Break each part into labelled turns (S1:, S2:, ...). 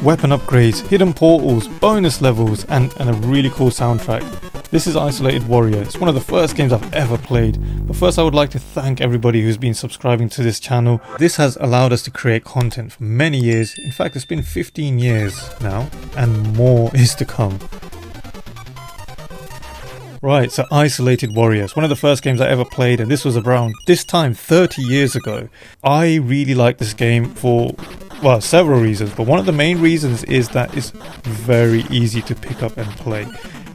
S1: weapon upgrades, hidden portals, bonus levels, and a really cool soundtrack. This is Isolated Warrior. It's one of the first games I've ever played. But first I would like to thank everybody who's been subscribing to this channel. This has allowed us to create content for many years. In fact, it's been 15 years now, and more is to come. Right, so Isolated Warrior. It's one of the first games I ever played, and this was around this time 30 years ago. I really like this game for, well, several reasons, but one of the main reasons is that it's very easy to pick up and play.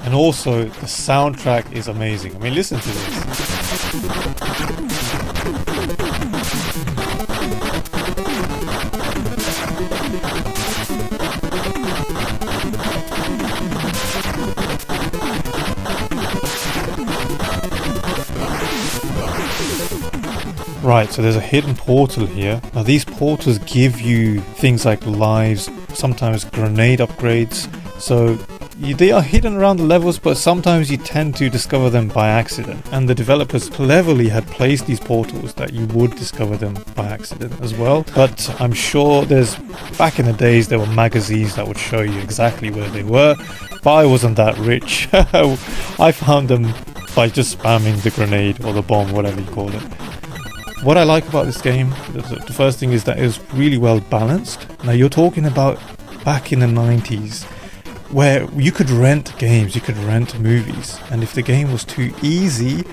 S1: And also, the soundtrack is amazing. I mean, listen to this. Right, so there's a hidden portal here. Now these portals give you things like lives, sometimes grenade upgrades. So they are hidden around the levels, but sometimes you tend to discover them by accident. And the developers cleverly had placed these portals that you would discover them by accident as well. But I'm sure back in the days there were magazines that would show you exactly where they were, but I wasn't that rich. I found them by just spamming the grenade or the bomb, whatever you call it. What I like about this game, the first thing is that it was really well balanced. Now you're talking about back in the 90s, where you could rent games, you could rent movies, and if the game was too easy,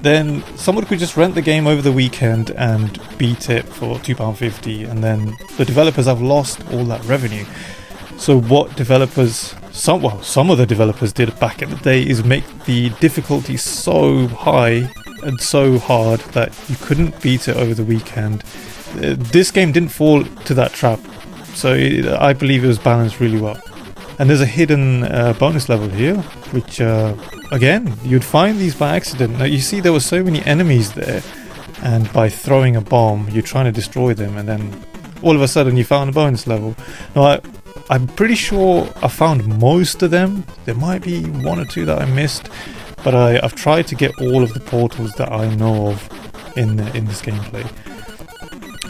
S1: then someone could just rent the game over the weekend and beat it for £2.50, and then the developers have lost all that revenue. So what some of the developers did back in the day is make the difficulty so high and so hard that you couldn't beat it over the weekend. This game didn't fall to that trap, so I believe it was balanced really well. And there's a hidden bonus level here, which again, you'd find these by accident. Now you see there were so many enemies there, and by throwing a bomb you're trying to destroy them, and then all of a sudden you found a bonus level. Now I'm pretty sure I found most of them. There might be one or two that I missed, but I've tried to get all of the portals that I know of in this gameplay.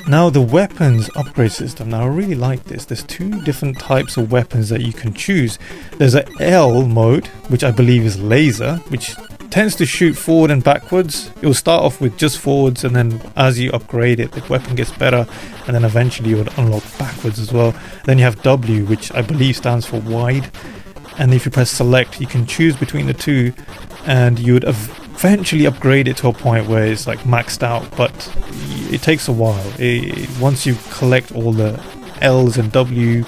S1: Now the weapons upgrade system, now I really like this. There's two different types of weapons that you can choose. There's a L mode, which I believe is laser, which tends to shoot forward and backwards. It will start off with just forwards, and then as you upgrade it, the weapon gets better, and then eventually you would unlock backwards as well. Then you have W, which I believe stands for wide, and if you press select you can choose between the two, and you would eventually upgrade it to a point where it's like maxed out, but it takes a while. Once you collect all the L's and W